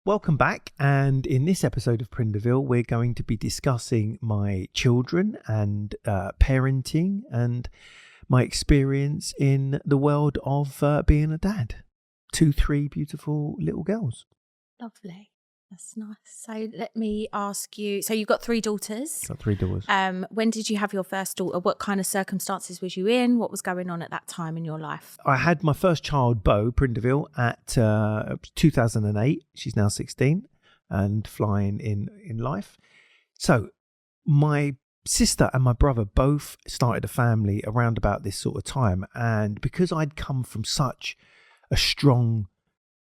Welcome back, and in this episode of Prindiville, we're going to be discussing my children and parenting and my experience in the world of being a dad. 3 beautiful little girls. Lovely. That's nice. So let me ask you, so you've got 3 daughters. Got 3 daughters. When did you have your first daughter? What kind of circumstances was you in? What was going on at that time in your life? I had my first child, Beau, Prindiville, at 2008. She's now 16 and flying in life. So my sister and my brother both started a family around about this sort of time. And because I'd come from such a strong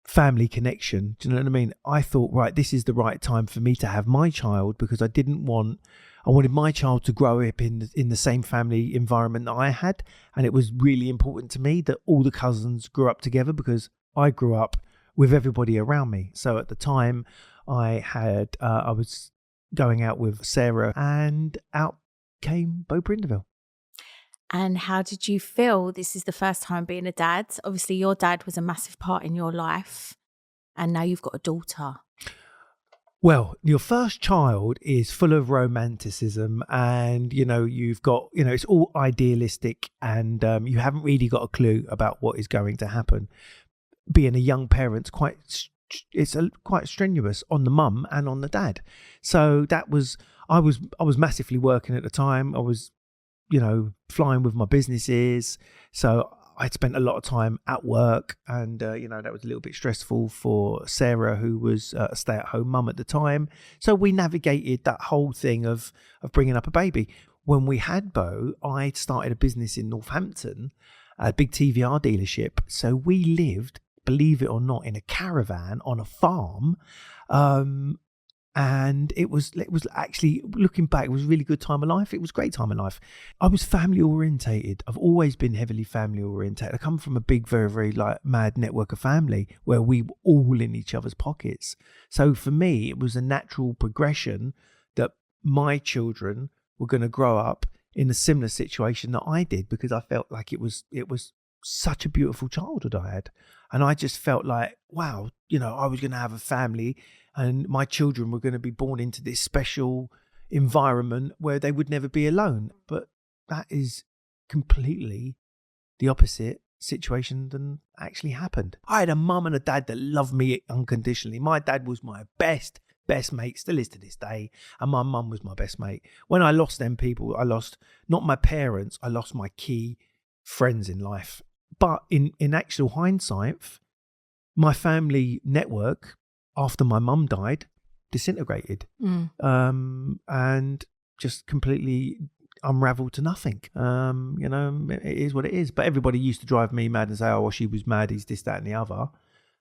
family connection, do you know what I mean? I thought, right, this is the right time for me to have my child, because I wanted my child to grow up in the same family environment that I had. And it was really important to me that all the cousins grew up together, because I grew up with everybody around me. So at the time I was going out with Sarah, and out came Beau Prindiville. And how did you feel? This is the first time being a dad. Obviously, your dad was a massive part in your life, and now you've got a daughter. Well, your first child is full of romanticism, and, you've got, it's all idealistic, and you haven't really got a clue about what is going to happen. Being a young parent, it's quite strenuous on the mum and on the dad. So I was massively working at the time. I was flying with my businesses. So I'd spent a lot of time at work, and, that was a little bit stressful for Sarah, who was a stay-at-home mum at the time. So we navigated that whole thing of bringing up a baby. When we had Beau, I started a business in Northampton, a big TVR dealership. So we lived, believe it or not, in a caravan on a farm. And it was actually, looking back, it was a really good time of life. It was a great time of life. I was family orientated. I've always been heavily family orientated. I come from a big, very, very mad network of family where we were all in each other's pockets. So for me, it was a natural progression that my children were going to grow up in a similar situation that I did, because I felt like it was such a beautiful childhood I had. And I just felt like, wow, I was going to have a family, and my children were going to be born into this special environment where they would never be alone. But that is completely the opposite situation than actually happened. I had a mum and a dad that loved me unconditionally. My dad was my best mate, still is to this day, and my mum was my best mate. When I lost them people, I lost not my parents, I lost my key friends in life. But in actual hindsight, my family network after my mum died disintegrated, and just completely unraveled to nothing. It is what it is. But everybody used to drive me mad and say, oh, well, she was mad, he's this, that and the other.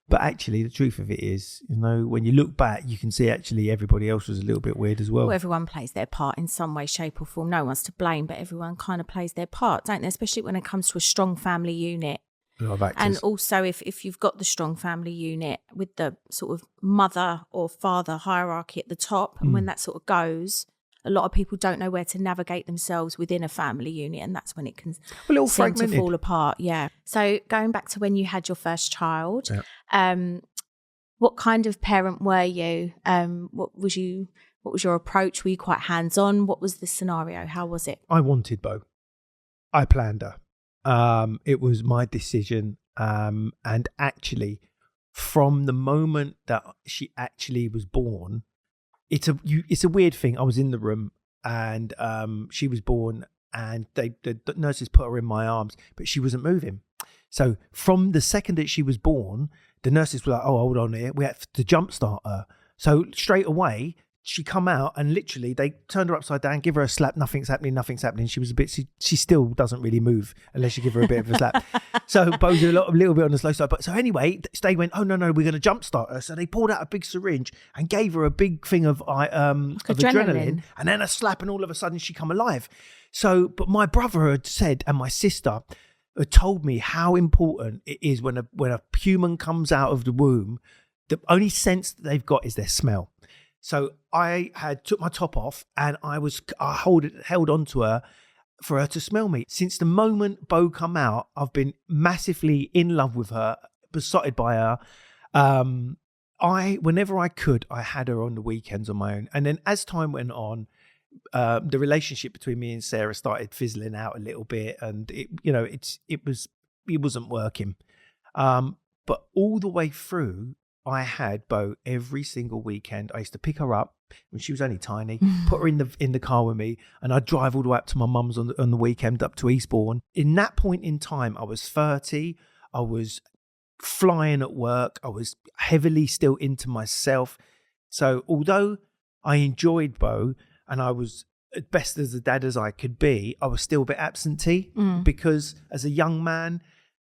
But actually, the truth of it is, when you look back, you can see actually everybody else was a little bit weird as well. Well, everyone plays their part in some way, shape or form. No one's to blame, but everyone kind of plays their part, don't they? Especially when it comes to a strong family unit. A lot of actors. And also if you've got the strong family unit with the sort of mother or father hierarchy at the top, and when that sort of goes, a lot of people don't know where to navigate themselves within a family unit, and that's when it can seem to fall apart. Yeah. So going back to when you had your first child, what kind of parent were you? What was your approach? Were you quite hands-on? What was the scenario? How was it? I wanted Beau. I planned her. It was my decision. And actually, from the moment that she actually was born, it's a weird thing. I was in the room, and she was born, and the nurses put her in my arms, but she wasn't moving. So from the second that she was born, the nurses were like, oh, hold on here, we have to jumpstart her. So straight away, she come out, and literally they turned her upside down, give her a slap, nothing's happening. She was a bit, she still doesn't really move unless you give her a bit of a slap. So Beau's a little bit on the slow side. But so anyway, they went, oh no, we're going to jumpstart her. So they pulled out a big syringe and gave her a big thing of adrenaline, and then a slap, and all of a sudden she come alive. So, but my brother had said, and my sister had told me how important it is when a human comes out of the womb, the only sense that they've got is their smell. So I had took my top off, and I held on to her for her to smell me. Since the moment Beau come out, I've been massively in love with her, besotted by her. whenever I could, I had her on the weekends on my own. And then as time went on, the relationship between me and Sarah started fizzling out a little bit, and it wasn't working. But all the way through, I had Bo every single weekend. I used to pick her up when she was only tiny, put her in the car with me, and I'd drive all the way up to my mum's on the weekend up to Eastbourne. In that point in time, I was 30. I was flying at work. I was heavily still into myself. So although I enjoyed Bo and I was as best as a dad as I could be, I was still a bit absentee because as a young man,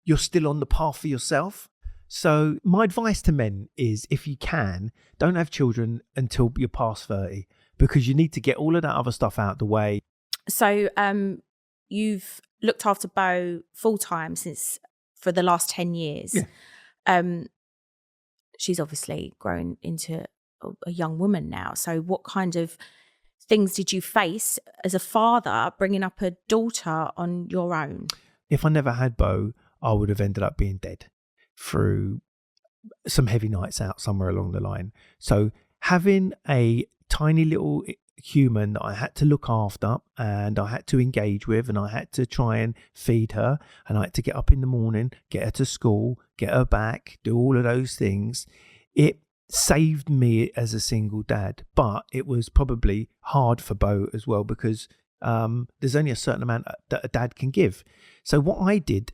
you're still on the path for yourself. So my advice to men is, if you can, don't have children until you're past 30, because you need to get all of that other stuff out the way. So you've looked after Bo full time for the last 10 years. Yeah. She's obviously grown into a young woman now. So what kind of things did you face as a father bringing up a daughter on your own? If I never had Bo, I would have ended up being dead through some heavy nights out somewhere along the line. So having a tiny little human that I had to look after and I had to engage with, and I had to try and feed her, and I had to get up in the morning, get her to school, get her back, do all of those things, it saved me as a single dad. But it was probably hard for Bo as well, because there's only a certain amount that a dad can give. So what I did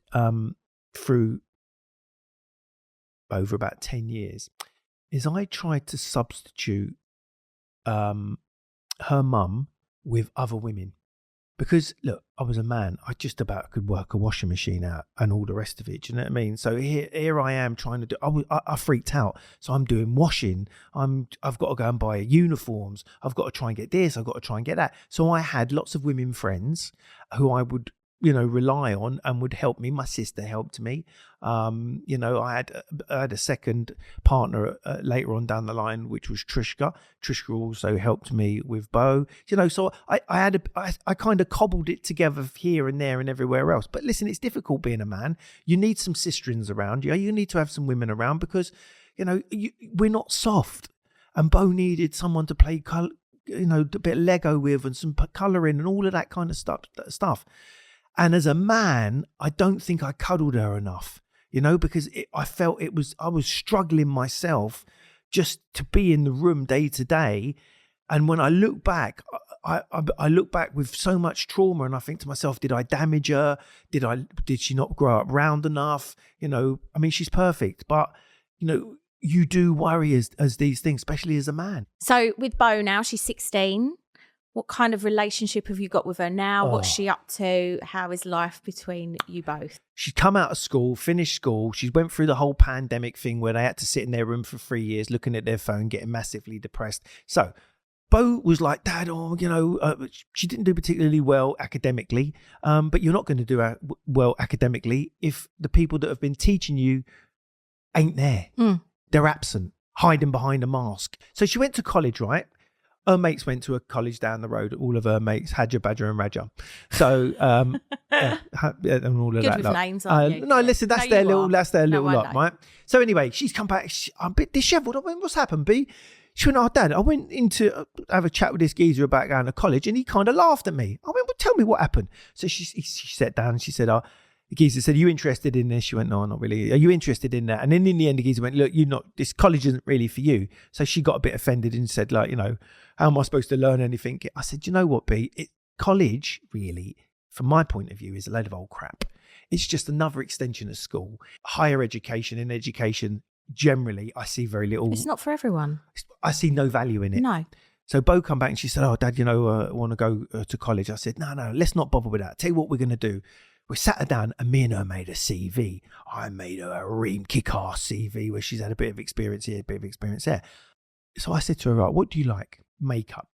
through over about 10 years is I tried to substitute her mum with other women, because look, I was a man. I just about could work a washing machine out and all the rest of it. Do you know what I mean? So here I am trying to do. I freaked out. So I'm doing washing. I've got to go and buy uniforms. I've got to try and get this. I've got to try and get that. So I had lots of women friends who I would rely on and would help me. My sister helped me. I had a second partner later on down the line, which was Trishka. Trishka also helped me with Bo. So I kind of cobbled it together here and there and everywhere else. But listen, it's difficult being a man. You need some sisterins around you. You need to have some women around, because we're not soft. And Bo needed someone to play a bit of Lego with, and some colouring and all of that kind of stuff. And as a man, I don't think I cuddled her enough, because I felt I was struggling myself just to be in the room day to day. And when I look back, I look back with so much trauma, and I think to myself, did I damage her? Did she not grow up round enough? She's perfect, but you do worry as these things, especially as a man. So with Bo now, she's 16. What kind of relationship have you got with her now? What's she up to? How is life between you both? She'd come out of school, finished school. She went through the whole pandemic thing where they had to sit in their room for 3 years looking at their phone, getting massively depressed. So Bo was like, Dad, she didn't do particularly well academically, but you're not going to do well academically if the people that have been teaching you ain't there. They're absent, hiding behind a mask. So she went to college, right? Her mates went to a college down the road. All of her mates, Hadja, Badger and Raja. So, and all of Good that. with names, aren't you? No, listen, that's their little lot, know. right? So anyway, she's come back. I'm a bit dishevelled. I went, what's happened, B? She went, Dad, I went in to have a chat with this geezer about going to college, and he kind of laughed at me. I went, well, tell me what happened. So she sat down and she said, the geezer said, are you interested in this? She went, no, not really. Are you interested in that? And then in the end, the geezer went, look, this college isn't really for you. So she got a bit offended and said, how am I supposed to learn anything? I said, you know what, B? College, really, from my point of view, is a load of old crap. It's just another extension of school. Higher education and education, generally, I see very little. It's not for everyone. I see no value in it. No. So Bo come back and she said, Dad, I want to go to college. I said, no, let's not bother with that. Tell you what we're going to do. We sat her down and me and her made a CV. I made her a ream kick-ass CV where she's had a bit of experience here, a bit of experience there. So I said to her, right, what do you like? Makeup.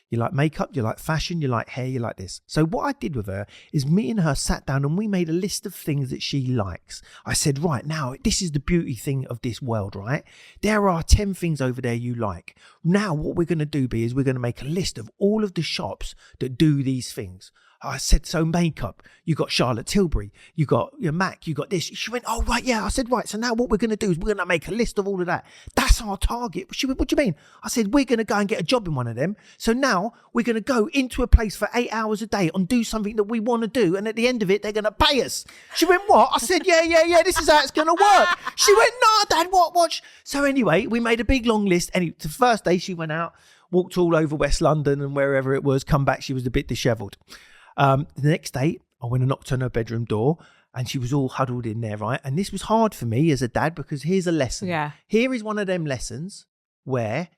You like makeup, you like fashion, you like hair, you like this. So what I did with her is me and her sat down and we made a list of things that she likes. I said, right, now, this is the beauty thing of this world, right? There are 10 things over there you like. Now what we're going to do, B, is we're going to make a list of all of the shops that do these things. I said, so makeup, you got Charlotte Tilbury, you got your Mac, you got this. She went, oh, right, yeah. I said, right, so now what we're going to do is we're going to make a list of all of that. That's our target. She went, what do you mean? I said, we're going to go and get a job in one of them. So now we're going to go into a place for 8 hours a day and do something that we want to do. And at the end of it, they're going to pay us. She went, what? I said, yeah, this is how it's going to work. She went, no, Dad, what? So anyway, we made a big long list. And the first day she went out, walked all over West London and wherever it was, come back, she was a bit dishevelled. The next day, I went and knocked on her bedroom door and she was all huddled in there, right? And this was hard for me as a dad because here's a lesson. Yeah. Here is one of them lessons where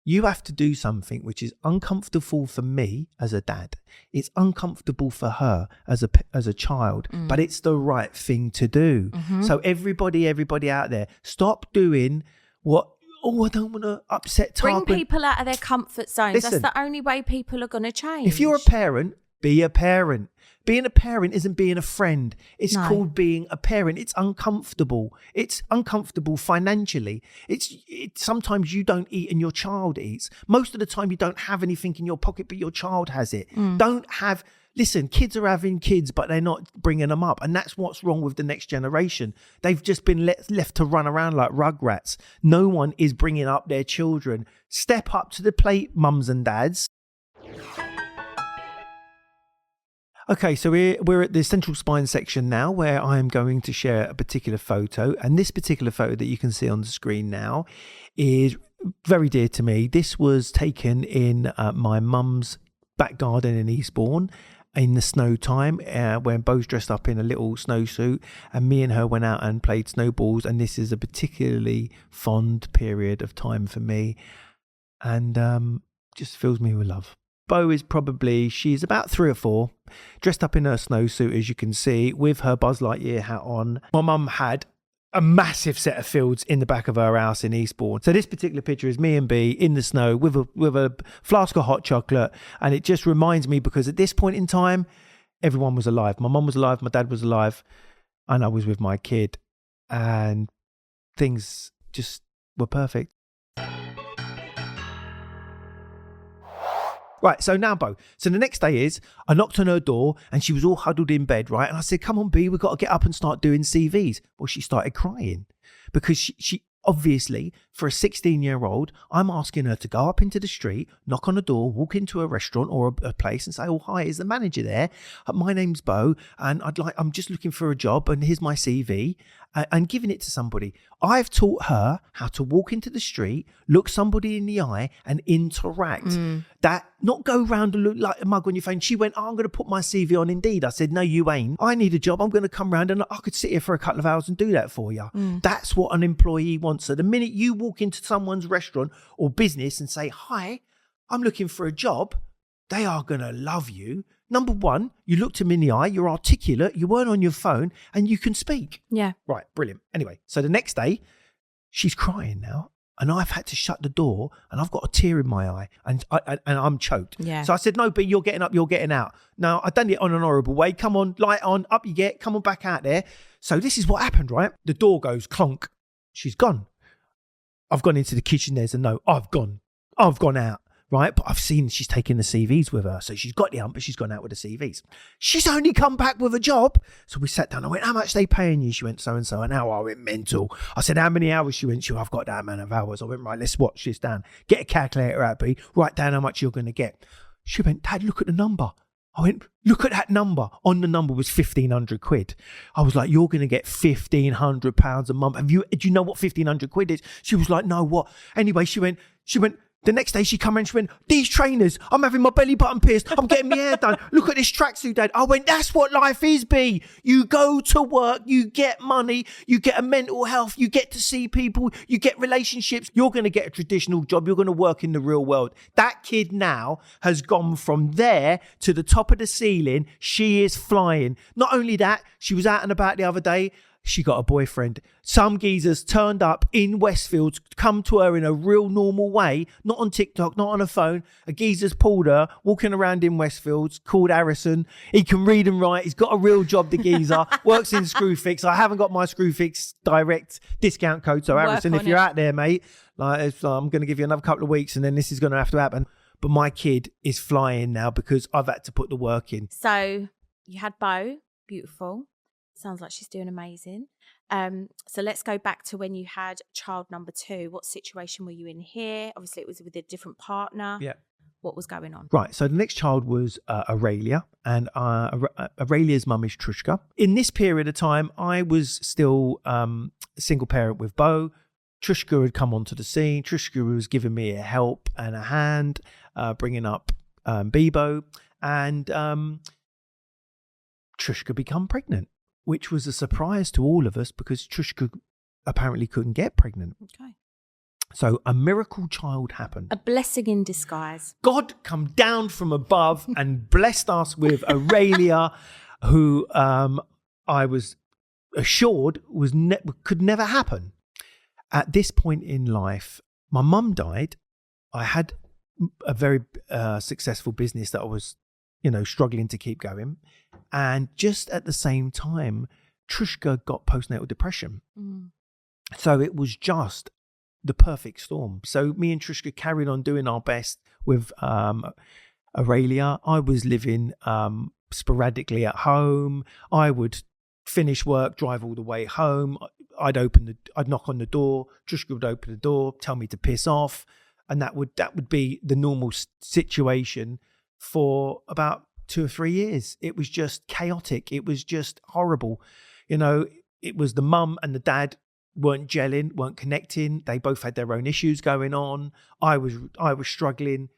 you have to do something which is uncomfortable for me as a dad. It's uncomfortable for her as a child, but it's the right thing to do. Mm-hmm. So everybody out there, stop doing what, I don't want to upset Tarquin. Bring people out of their comfort zones. Listen, that's the only way people are going to change. If you're a parent, be a parent. Being a parent isn't being a friend. It's called being a parent. It's uncomfortable. It's uncomfortable financially. It's sometimes you don't eat and your child eats. Most of the time you don't have anything in your pocket, but your child has it. Listen, kids are having kids, but they're not bringing them up. And that's what's wrong with the next generation. They've just been left to run around like rugrats. No one is bringing up their children. Step up to the plate, mums and dads. Okay, so we're at the central spine section now where I am going to share a particular photo. And this particular photo that you can see on the screen now is very dear to me. This was taken in my mum's back garden in Eastbourne in the snow time when Bo's dressed up in a little snowsuit and me and her went out and played snowballs. And this is a particularly fond period of time for me and just fills me with love. Bo is she's about 3 or 4, dressed up in her snowsuit, as you can see, with her Buzz Lightyear hat on. My mum had a massive set of fields in the back of her house in Eastbourne. So this particular picture is me and B in the snow with a flask of hot chocolate. And it just reminds me because at this point in time, everyone was alive. My mum was alive, my dad was alive, and I was with my kid. And things just were perfect. Right, so now Bo. So the next day is, I knocked on her door and she was all huddled in bed, right? And I said, come on, B, we've got to get up and start doing CVs. Well, she started crying because she obviously, for a 16-year-old, I'm asking her to go up into the street, knock on a door, walk into a restaurant or a place and say, oh, hi, is the manager there? My name's Bo and I'm just looking for a job and here's my CV and giving it to somebody. I've taught her how to walk into the street, look somebody in the eye and interact. That, not go round and look like a mug on your phone. She went, oh, I'm going to put my CV on Indeed. I said, no, you ain't. I need a job. I'm going to come round and I could sit here for a couple of hours and do that for you. That's what an employee wants. So the minute you walk into someone's restaurant or business and say, hi, I'm looking for a job, they are going to love you. Number one, you looked them in the eye, you're articulate, you weren't on your phone and you can speak. Yeah. Right, brilliant. Anyway, so the next day, she's crying now and I've had to shut the door and I've got a tear in my eye and I'm choked. Yeah. So I said, no, B, you're getting up, you're getting out. Now, I've done it on an horrible way. Come on, light on, up you get, come on back out there. So this is what happened, right? The door goes clonk. She's gone. I've gone into the kitchen, there's a note. I've gone out. Right, but I've seen she's taken the CVs with her. So she's got the hump, but she's gone out with the CVs. She's only come back with a job. So we sat down. I went, how much are they paying you? She went, so-and-so an hour. I went, mental. I said, how many hours? She went, I've got that amount of hours. I went, right, let's watch this down. Get a calculator out, B. Write down how much you're going to get. She went, Dad, look at the number. I went, look at that number. On the number was 1,500 quid. I was like, you're going to get £1,500 a month. Do you know what 1,500 quid is? She was like, no, what? Anyway, she went, the next day she come in and she went, these trainers, I'm having my belly button pierced. I'm getting my hair done. Look at this tracksuit, Dad. I went, that's what life is, B. You go to work, you get money, you get a mental health, you get to see people, you get relationships. You're going to get a traditional job. You're going to work in the real world. That kid now has gone from there to the top of the ceiling. She is flying. Not only that, she was out and about the other day. She got a boyfriend. Some geezers turned up in Westfields, come to her in a real normal way, not on TikTok, not on a phone. A geezer's pulled her, walking around in Westfields, called Harrison. He can read and write. He's got a real job, the geezer. Works in Screwfix. I haven't got my Screwfix direct discount code. So Harrison, if you're out there, mate, I'm going to give you another couple of weeks and then this is going to have to happen. but my kid is flying now because I've had to put the work in. So you had Bo, beautiful. Sounds like she's doing amazing. So let's go back to when you had child number 2. What situation were you in here? Obviously, it was with a different partner. Yeah. What was going on? Right. So the next child was Aurelia, and Aurelia's mum is Trushka. In this period of time, I was still a single parent with Bo. Trushka had come onto the scene. Trushka was giving me a help and a hand, bringing up Bebo, and Trushka become pregnant, which was a surprise to all of us because Trushka apparently couldn't get pregnant. Okay. So a miracle child happened. A blessing in disguise. God come down from above and blessed us with Aurelia, who I was assured could never happen. At this point in life, my mum died. I had a very successful business that I was, struggling to keep going. And just at the same time, Trushka got postnatal depression. Mm. So it was just the perfect storm. So me and Trushka carried on doing our best with Aurelia. I was living sporadically at home. I would finish work, drive all the way home. I'd knock on the door. Trushka would open the door, tell me to piss off, and that would be the normal situation for about 2 or 3 years. It was just chaotic. It was just horrible. It was the mum and the dad weren't gelling, weren't connecting. They both had their own issues going on. I was struggling.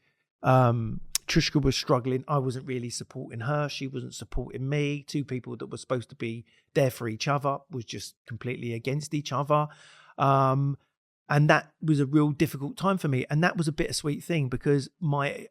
Trushka was struggling. I wasn't really supporting her. She wasn't supporting me. 2 people that were supposed to be there for each other was just completely against each other. And that was a real difficult time for me. And that was a bittersweet thing because my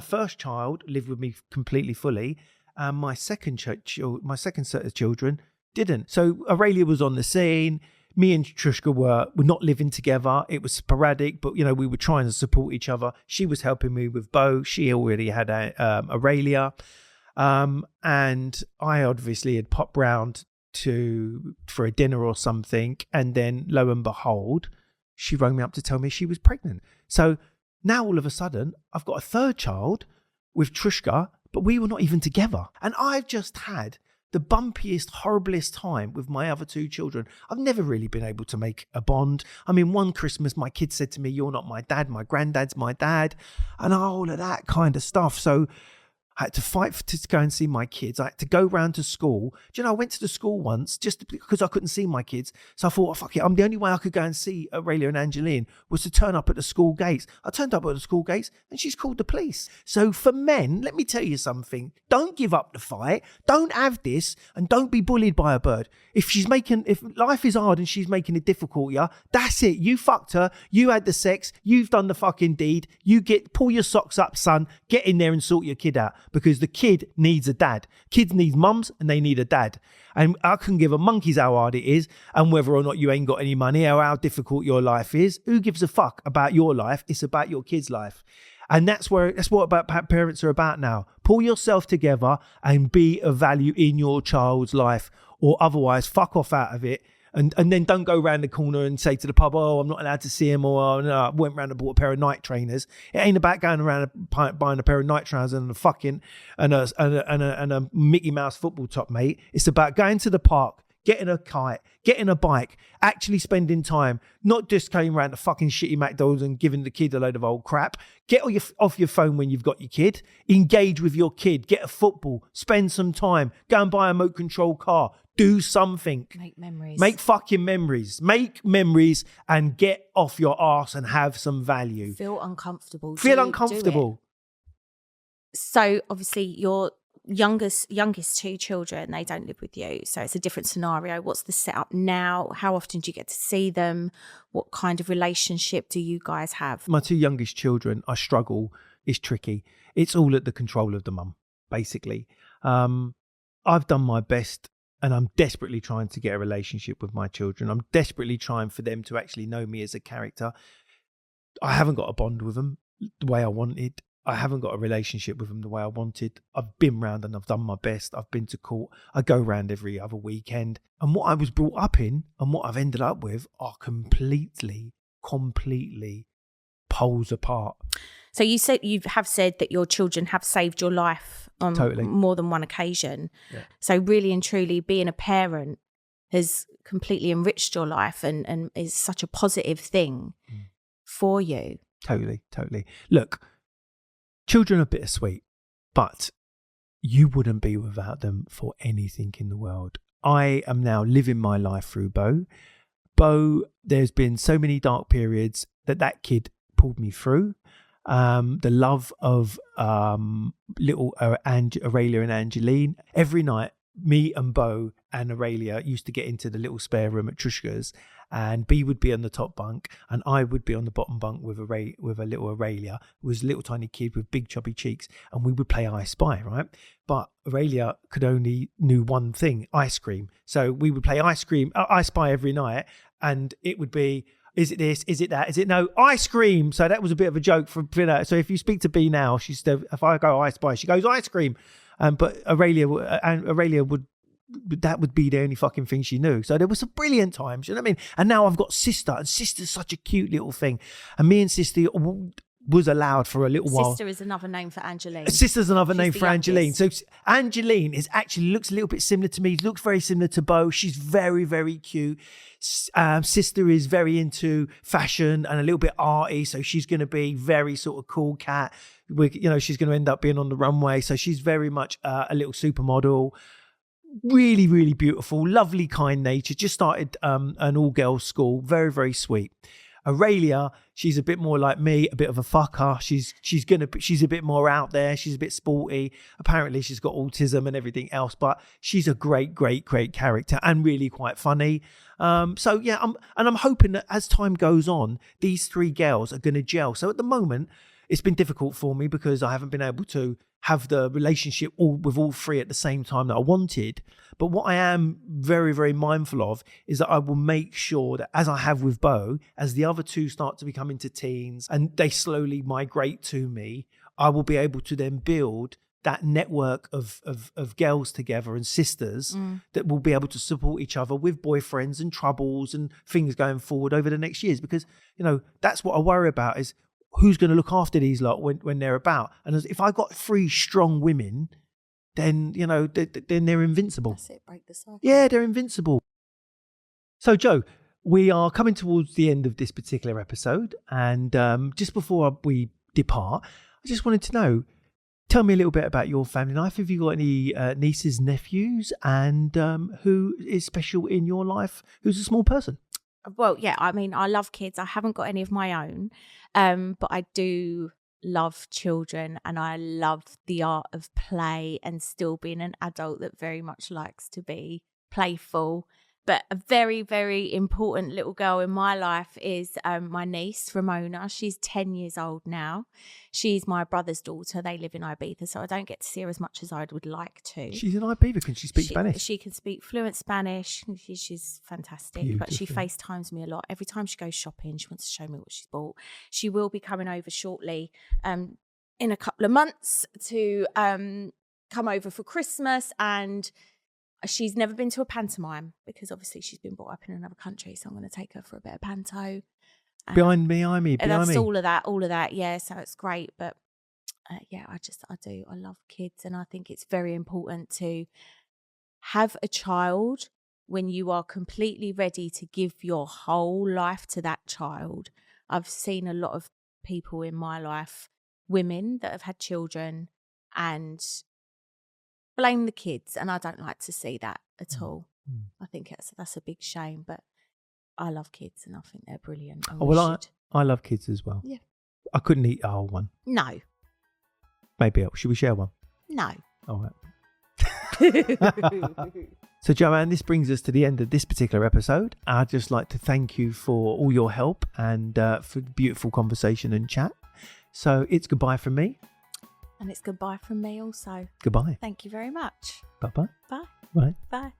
first child lived with me completely fully, and my second set of children didn't. So Aurelia was on the scene. Me and Trushka were not living together. It was sporadic, but we were trying to support each other. She was helping me with Bo. She already had Aurelia, and I obviously had popped round for a dinner or something, and then lo and behold, she rang me up to tell me she was pregnant. So now all of a sudden, I've got a third child with Trushka, but we were not even together. And I've just had the bumpiest, horriblest time with my other 2 children. I've never really been able to make a bond. I mean, one Christmas, my kid said to me, "You're not my dad, my granddad's my dad," and all of that kind of stuff. So I had to fight to go and see my kids. I had to go round to school. Do you know, I went to the school once just because I couldn't see my kids. So I thought, oh, fuck it. The only way I could go and see Aurelia and Angeline was to turn up at the school gates. I turned up at the school gates and she's called the police. So for men, let me tell you something. Don't give up the fight. Don't have this, and don't be bullied by a bird. If life is hard and she's making it difficult, yeah, that's it. You fucked her. You had the sex. You've done the fucking deed. Pull your socks up, son. Get in there and sort your kid out. Because the kid needs a dad. Kids need mums and they need a dad. And I couldn't give a monkey's how hard it is and whether or not you ain't got any money or how difficult your life is. Who gives a fuck about your life? It's about your kid's life. And that's what parents are about now. Pull yourself together and be of value in your child's life, or otherwise fuck off out of it. And then don't go around the corner and say to the pub, "Oh, I'm not allowed to see him," or "Oh, no, I went round and bought a pair of night trainers." It ain't about going around and buying a pair of night trainers and a Mickey Mouse football top, mate. It's about going to the park, getting a kite, getting a bike, actually spending time, not just going around the fucking shitty McDonald's and giving the kid a load of old crap. Get off your phone when you've got your kid. Engage with your kid. Get a football. Spend some time. Go and buy a remote control car. Do something. Make memories. Make fucking memories. Make memories and get off your arse and have some value. Feel uncomfortable. Feel uncomfortable. So obviously your youngest 2 children, they don't live with you. So it's a different scenario. What's the setup now? How often do you get to see them? What kind of relationship do you guys have? My 2 youngest children, I struggle. It's tricky. It's all at the control of the mum, basically. I've done my best. And I'm desperately trying to get a relationship with my children. I'm desperately trying for them to actually know me as a character. I haven't got a bond with them the way I wanted. I haven't got a relationship with them the way I wanted. I've been round and I've done my best. I've been to court. I go round every other weekend. And what I was brought up in and what I've ended up with are completely poles apart. So you have said that your children have saved your life on more than one occasion. Yeah. So really and truly being a parent has completely enriched your life and is such a positive thing for you. Totally. Look, children are bittersweet, but you wouldn't be without them for anything in the world. I am now living my life through Bo. Bo, there's been so many dark periods that kid pulled me through. The love of little Aurelia and Angeline. Every night, me and Bo and Aurelia used to get into the little spare room at Trushka's, and B would be on the top bunk and I would be on the bottom bunk with a little Aurelia, who was a little tiny kid with big chubby cheeks, and we would play I Spy, right? But Aurelia knew one thing, ice cream. So we would play I Spy every night, and it would be, is it this? Is it that? Is it no? Ice cream. So that was a bit of a joke for her. So if you speak to B now, if I go I Spy, she goes ice cream. But Aurelia would, that would be the only fucking thing she knew. So there were some brilliant times, you know what I mean? And now I've got Sister, and Sister's such a cute little thing. And me and Sister was allowed for a little while. Sister is another name for Angeline. Sister's another name for Angeline. So Angeline looks a little bit similar to me, looks very similar to Bo. She's very, very cute. Sister is very into fashion and a little bit arty, so she's going to be very sort of cool cat. She's going to end up being on the runway, so she's very much a little supermodel. Really, really beautiful, lovely, kind nature. Just started an all-girls school. Very, very sweet. Aurelia, she's a bit more like me, a bit of a fucker. She's a bit more out there. She's a bit sporty. Apparently, she's got autism and everything else, but she's a great, great, great character and really quite funny. I'm hoping that as time goes on, these three girls are going to gel. So at the moment, it's been difficult for me because I haven't been able to have the relationship with all three at the same time that I wanted. But what I am very, very mindful of is that I will make sure that, as I have with Bo, as the other two start to become into teens and they slowly migrate to me, I will be able to then build that network of girls together and sisters that will be able to support each other with boyfriends and troubles and things going forward over the next years. Because, that's what I worry about, is who's going to look after these lot when they're about. And if I got three strong women, then, then they're invincible. That's it, break the cycle. Yeah, they're invincible. So, Joe, we are coming towards the end of this particular episode. And just before we depart, I just wanted to know, tell me a little bit about your family life. Have you got any nieces, nephews, and who is special in your life, who's a small person? Well, yeah, I mean, I love kids. I haven't got any of my own, but I do love children, and I love the art of play and still being an adult that very much likes to be playful. But a very, very important little girl in my life is my niece, Ramona. She's 10 years old now. She's my brother's daughter. They live in Ibiza, so I don't get to see her as much as I would like to. She's in Ibiza. Can she speak Spanish? She can speak fluent Spanish. She's fantastic. Beautiful. But she FaceTimes me a lot. Every time she goes shopping, she wants to show me what she's bought. She will be coming over shortly in a couple of months to come over for Christmas, and she's never been to a pantomime because obviously she's been brought up in another country. So I'm going to take her for a bit of panto. Behind me. That's all of that. Yeah. So it's great. But I love kids. And I think it's very important to have a child when you are completely ready to give your whole life to that child. I've seen a lot of people in my life, women that have had children, and blame the kids, and I don't like to see that at all. I think that's a big shame, but I love kids and I think they're brilliant. I love kids as well. Yeah. I couldn't eat a whole one. No. Maybe. Should we share one? No. All right. So, Joanne, this brings us to the end of this particular episode. I'd just like to thank you for all your help and for the beautiful conversation and chat. So it's goodbye from me. And it's goodbye from me also. Goodbye. Thank you very much. Bye-bye. Bye. Bye. Bye.